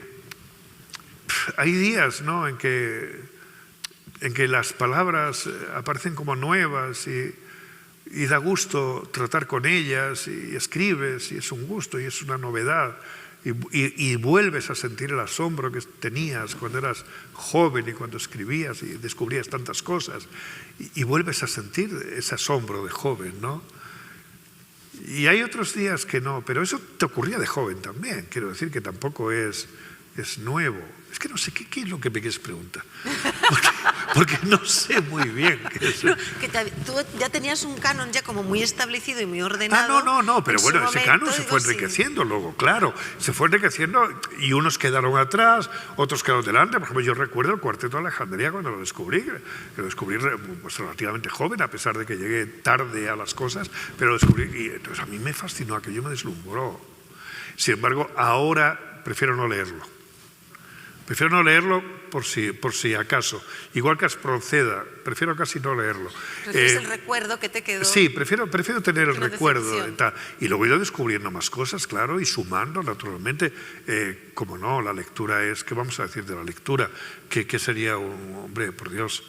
hay días, ¿no?, en que las palabras aparecen como nuevas y da gusto tratar con ellas, y escribes y es un gusto y es una novedad, y vuelves a sentir el asombro que tenías cuando eras joven y cuando escribías y descubrías tantas cosas, y vuelves a sentir ese asombro de joven, ¿no? Y hay otros días que no, pero eso te ocurría de joven también, quiero decir que tampoco es nuevo. Es que no sé, ¿qué es lo que me quieres preguntar? Porque no sé muy bien qué es. No, tú ya tenías un canon ya como muy establecido y muy ordenado. No, pero bueno, ese canon se fue enriqueciendo luego, claro. Se fue enriqueciendo y unos quedaron atrás, otros quedaron delante. Por ejemplo, yo recuerdo el Cuarteto de Alejandría cuando lo descubrí, que lo descubrí pues, relativamente joven, a pesar de que llegué tarde a las cosas, pero lo descubrí y entonces a mí me fascinó, aquello me deslumbró. Sin embargo, ahora prefiero no leerlo. Prefiero no leerlo por si acaso. Igual que Espronceda, prefiero casi no leerlo. ¿Prefieres el recuerdo que te quedó? Sí, prefiero tener el recuerdo. Y tal. Y luego he ido descubriendo más cosas, claro, y sumando, naturalmente. Como no, la lectura es... ¿Qué vamos a decir de la lectura? ¿Qué sería hombre, por Dios?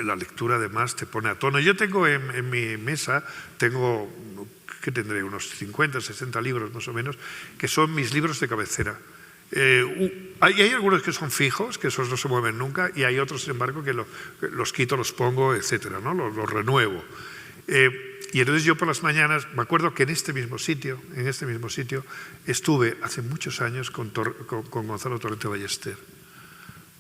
La lectura además te pone a tono. Yo tengo en mi mesa, ¿qué tendré? Unos 50, 60 libros más o menos, que son mis libros de cabecera. Hay algunos que son fijos, que esos no se mueven nunca, y hay otros, sin embargo, que los quito, los pongo, etcétera, ¿no? Los renuevo. Y entonces yo por las mañanas, me acuerdo que en este mismo sitio, estuve hace muchos años con Gonzalo Torrente Ballester,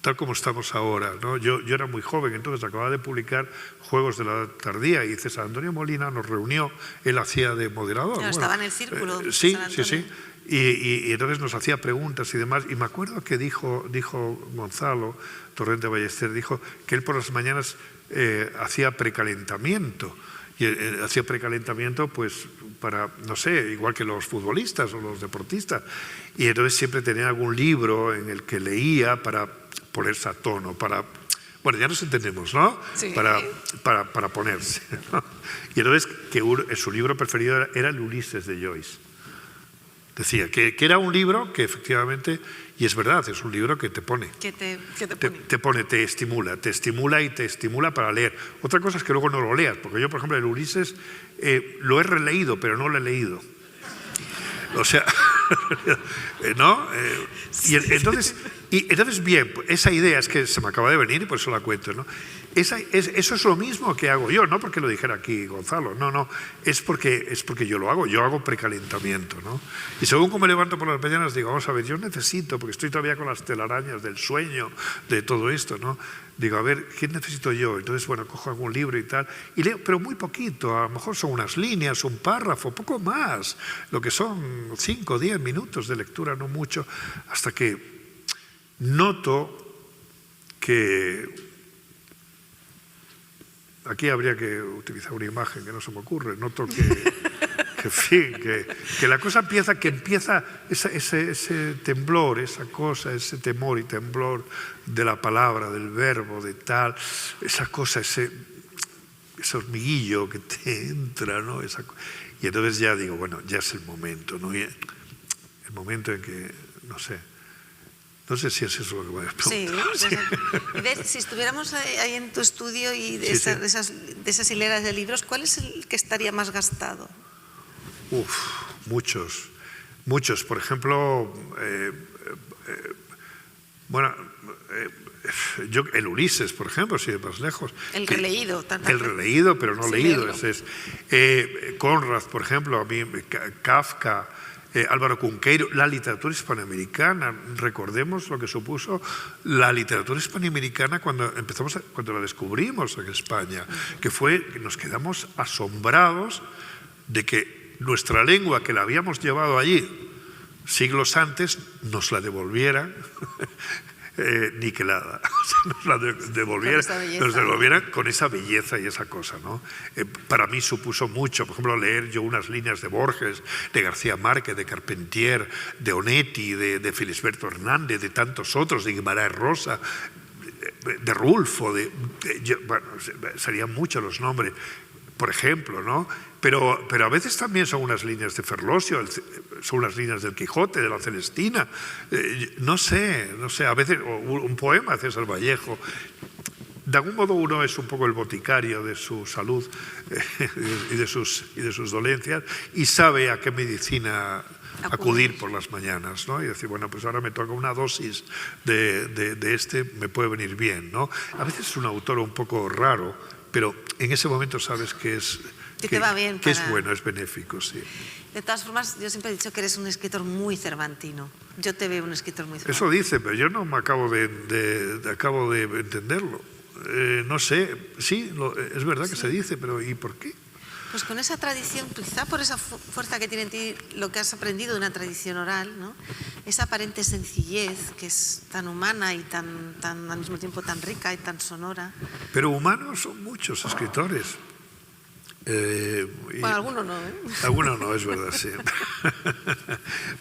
tal como estamos ahora, ¿no? Yo era muy joven, entonces acababa de publicar Juegos de la Edad Tardía, y César Antonio Molina nos reunió, él hacía de moderador. Claro, estaba en el círculo. Sí. Y entonces nos hacía preguntas y demás, y me acuerdo que dijo Gonzalo Torrente Ballester, dijo que él por las mañanas hacía precalentamiento, y hacía precalentamiento pues para, no sé, igual que los futbolistas o los deportistas, y entonces siempre tenía algún libro en el que leía para ponerse a tono, bueno, ya nos entendemos, ¿no? Sí. Para ponerse, ¿no? Y entonces que su libro preferido era el Ulises de Joyce. Decía que era un libro que efectivamente, y es verdad, es un libro que te pone. Te estimula para leer. Otra cosa es que luego no lo leas, porque yo, por ejemplo, el Ulises lo he releído, pero no lo he leído. O sea, ¿no? Y entonces, bien, esa idea es que se me acaba de venir y por eso la cuento, ¿no? eso es lo mismo que hago yo, no porque lo dijera aquí Gonzalo, no, es porque yo lo hago precalentamiento, ¿no? Y según como me levanto por las mañanas digo, vamos a ver, yo necesito, porque estoy todavía con las telarañas del sueño, de todo esto, ¿no? Digo, a ver, ¿qué necesito yo? Entonces, bueno, cojo algún libro y tal, y leo, pero muy poquito, a lo mejor son unas líneas, un párrafo, poco más, lo que son 5 o 10 minutos de lectura, no mucho, hasta que noto que... Aquí habría que utilizar una imagen que no se me ocurre. Noto que la cosa empieza, ese temblor, esa cosa, ese temor y temblor de la palabra, del verbo, de tal, esa cosa, ese hormiguillo que te entra, ¿no? Y entonces ya digo, bueno, ya es el momento, ¿no? El momento en que, no sé si es eso lo que voy a preguntar. Sí, si estuviéramos ahí en tu estudio y de esas hileras de libros, ¿cuál es el que estaría más gastado? Muchos. Por ejemplo, el Ulises, por ejemplo, si de más lejos. El releído. El releído, pero no leído. Conrad, por ejemplo, a mí, Kafka, Álvaro Cunqueiro, la literatura hispanoamericana. Recordemos lo que supuso la literatura hispanoamericana cuando la descubrimos en España, que nos quedamos asombrados de que nuestra lengua, que la habíamos llevado allí siglos antes, nos la devolvieran niquelada, nos la devolvieran con esa belleza y esa cosa, ¿no? Para mí supuso mucho, por ejemplo, leer yo unas líneas de Borges, de García Márquez, de Carpentier, de Onetti, de Felisberto Hernández, de tantos otros, de Guimarães Rosa, de Rulfo, serían muchos los nombres, por ejemplo, ¿no? Pero a veces también son unas líneas de Ferlosio, son unas líneas del Quijote, de la Celestina, no sé, a veces un poema de César Vallejo. De algún modo uno es un poco el boticario de su salud y de sus dolencias y sabe a qué medicina acudir por las mañanas, ¿no? Y decir, bueno, pues ahora me toca una dosis de este, me puede venir bien, ¿no? A veces es un autor un poco raro, pero en ese momento sabes que es... te va bien que es bueno, es benéfico, sí. De todas formas, yo siempre he dicho que eres un escritor muy cervantino. Yo te veo un escritor muy cervantino. Eso dice, pero yo no me acabo de entenderlo. No sé, sí, es verdad que se dice, pero ¿y por qué? Pues con esa tradición, quizá por esa fuerza que tiene en ti lo que has aprendido de una tradición oral, ¿no? Esa aparente sencillez que es tan humana y tan al mismo tiempo tan rica y tan sonora. Pero humanos son muchos escritores. Bueno, algunos no, ¿eh? Algunos no, es verdad, sí.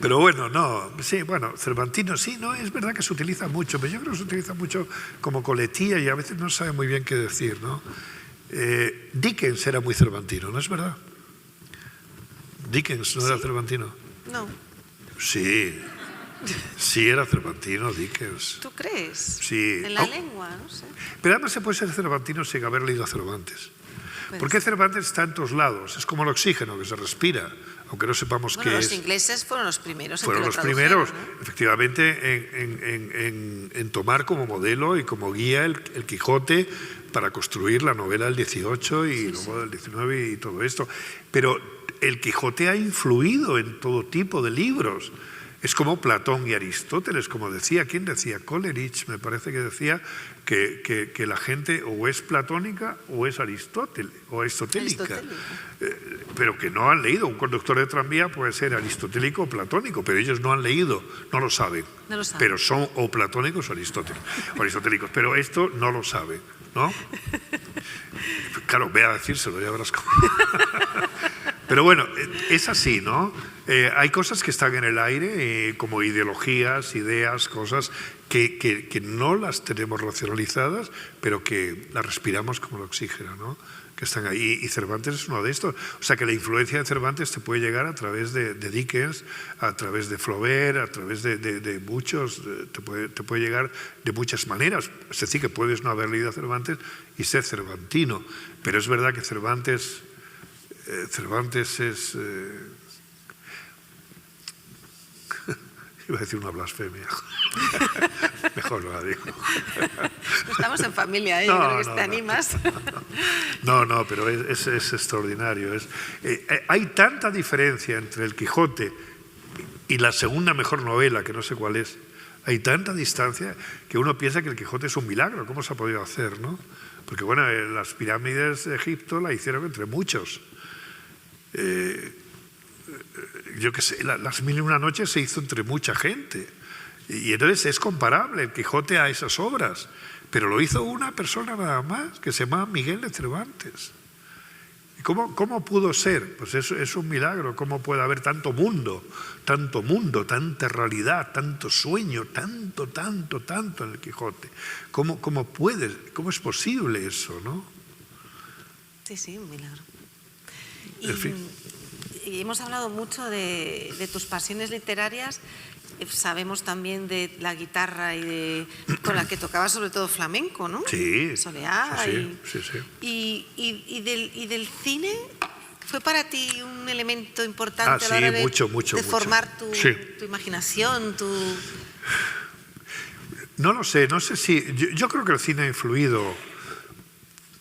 Pero bueno, no, sí, bueno, cervantino sí, no, es verdad que se utiliza mucho, pero yo creo que se utiliza mucho como coletilla y a veces no sabe muy bien qué decir, ¿no? Dickens era muy cervantino, ¿no es verdad? Dickens no era cervantino. No. Sí era cervantino Dickens. ¿Tú crees? Sí. En la lengua, no sé. Pero además se puede ser cervantino sin haber leído a Cervantes. Porque Cervantes está en todos lados, es como el oxígeno que se respira, aunque no sepamos qué es. Los ingleses fueron los primeros. Fueron los primeros, ¿no? Efectivamente, en tomar como modelo y como guía el Quijote para construir la novela del 18 y luego del 19 y todo esto. Pero el Quijote ha influido en todo tipo de libros. Es como Platón y Aristóteles, como decía, ¿quién decía? Coleridge, me parece que decía que la gente o es platónica o es aristotélica. Pero que no han leído. Un conductor de tranvía puede ser aristotélico o platónico, pero ellos no han leído, no lo saben. No lo saben. Pero son o platónicos o aristotélicos. Pero esto no lo saben, ¿no? Claro, ve a decírselo, ya verás cómo. Pero bueno, es así, ¿no? Hay cosas que están en el aire, como ideologías, ideas, cosas que no las tenemos racionalizadas, pero que las respiramos como el oxígeno, ¿no? Que están ahí. Y Cervantes es uno de estos. O sea que la influencia de Cervantes te puede llegar a través de Dickens, a través de Flaubert, a través de muchos, te puede llegar de muchas maneras. Es decir, que puedes no haber leído a Cervantes y ser cervantino. Pero es verdad que Cervantes es... iba a decir una blasfemia. Mejor no la digo. Estamos en familia, yo creo que te animas. No, pero es extraordinario. Hay tanta diferencia entre el Quijote y la segunda mejor novela, que no sé cuál es. Hay tanta distancia que uno piensa que el Quijote es un milagro. ¿Cómo se ha podido hacer, no? Porque, bueno, las pirámides de Egipto la hicieron entre muchos. Yo qué sé, las 1001 noches se hizo entre mucha gente. Y entonces es comparable el Quijote a esas obras. Pero lo hizo una persona nada más, que se llama Miguel de Cervantes. ¿Y cómo pudo ser? Pues eso es un milagro. ¿Cómo puede haber tanto mundo, tanta realidad, tanto sueño, tanto en el Quijote? ¿Cómo es posible eso, no? Sí, un milagro. En fin. Y hemos hablado mucho de tus pasiones literarias. Sabemos también de la guitarra con la que tocabas sobre todo flamenco, ¿no? Sí. Soleá. Sí. Y del cine, ¿fue para ti un elemento importante a la hora de formar tu imaginación, No lo sé, no sé si... Yo creo que el cine ha influido,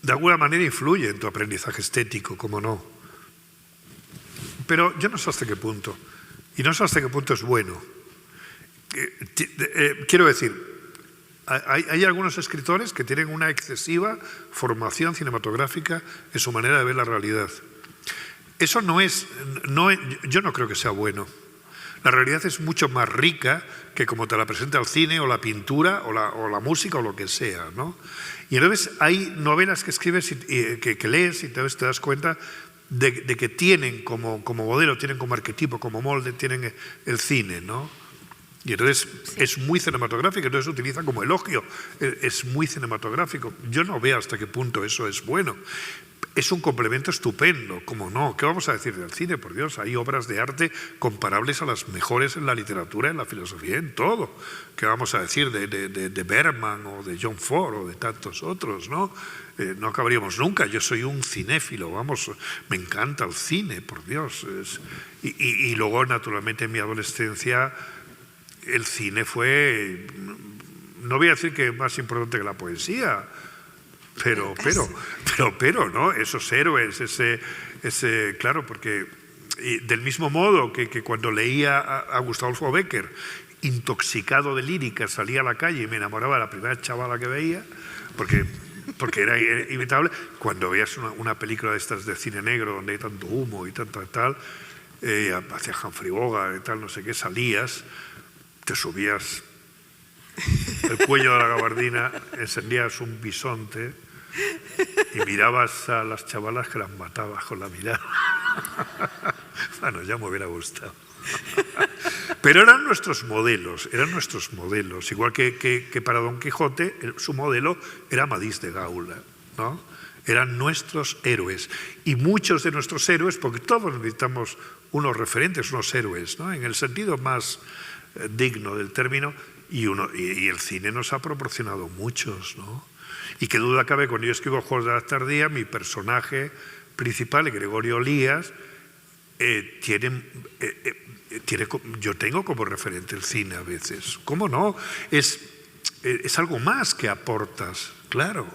de alguna manera influye en tu aprendizaje estético, cómo no. Pero yo no sé hasta qué punto. Y no sé hasta qué punto es bueno. Quiero decir, hay algunos escritores que tienen una excesiva formación cinematográfica en su manera de ver la realidad. Eso yo no creo que sea bueno. La realidad es mucho más rica que como te la presenta el cine o la pintura o la música o lo que sea, ¿no? Y entonces hay novelas que escribes que lees y entonces te das cuenta de que tienen como modelo, tienen como arquetipo, como molde, tienen el cine, ¿no? Y entonces es muy cinematográfico, entonces se utiliza como elogio, es muy cinematográfico. Yo no veo hasta qué punto eso es bueno. Es un complemento estupendo, ¿cómo no? ¿Qué vamos a decir del cine? Por Dios, hay obras de arte comparables a las mejores en la literatura, en la filosofía, en todo. ¿Qué vamos a decir de Bergman o de John Ford o de tantos otros, no? No acabaríamos nunca. Yo soy un cinéfilo, vamos, me encanta el cine, por Dios. Y luego, naturalmente, en mi adolescencia, el cine fue, no voy a decir que más importante que la poesía, pero ¿no? Esos héroes, ese claro, porque del mismo modo que cuando leía a Gustavo Bécquer, intoxicado de lírica, salía a la calle y me enamoraba de la primera chavala que veía, porque era inevitable. Cuando veías una película de estas de cine negro donde hay tanto humo y tal, hacia Humphrey Bogart y tal, no sé qué, salías, te subías el cuello de la gabardina, encendías un bisonte y mirabas a las chavalas que las matabas con la mirada. Bueno, ya me hubiera gustado. Pero eran nuestros modelos, igual que para Don Quijote, su modelo era Amadís de Gaula, ¿no? Eran nuestros héroes. Y muchos de nuestros héroes, porque todos necesitamos unos referentes, unos héroes, ¿no? En el sentido más digno del término, y el cine nos ha proporcionado muchos, ¿no? Y qué duda cabe, cuando yo escribo Juegos de la Tardía, mi personaje principal, Gregorio Lías, yo tengo como referente el cine a veces. ¿Cómo no? Es algo más que aportas, claro.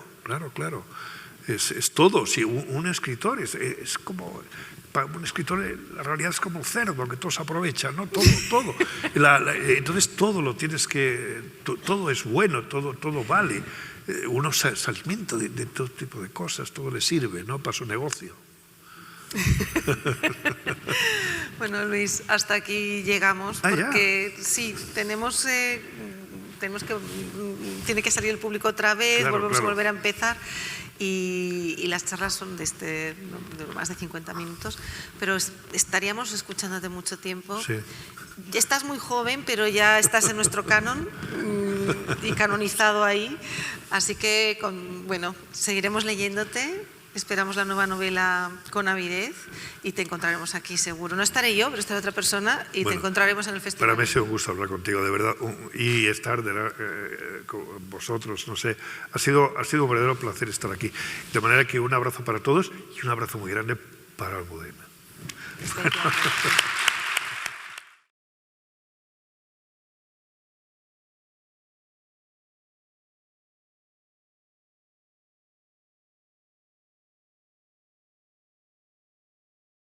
Es todo. Si un escritor es como... Para un escritor la realidad es como un cerdo que todos aprovechan, ¿no? Todo. Entonces todo lo tienes que... Todo es bueno, todo vale. Uno se alimenta de todo tipo de cosas, todo le sirve, ¿no? Para su negocio. Bueno, Luis, hasta aquí llegamos, porque sí, tiene que salir el público otra vez, volvemos a volver a empezar. Y las charlas son de más de 50 minutos, pero estaríamos escuchándote mucho tiempo. Sí. Estás muy joven, pero ya estás en nuestro canon y canonizado ahí, así que seguiremos leyéndote. Esperamos la nueva novela con avidez y te encontraremos aquí seguro. No estaré yo, pero estará otra persona y te encontraremos en el festival. Para mí ha sido un gusto hablar contigo, de verdad, y estar con vosotros, no sé. Ha sido un verdadero placer estar aquí. De manera que un abrazo para todos y un abrazo muy grande para Almudena.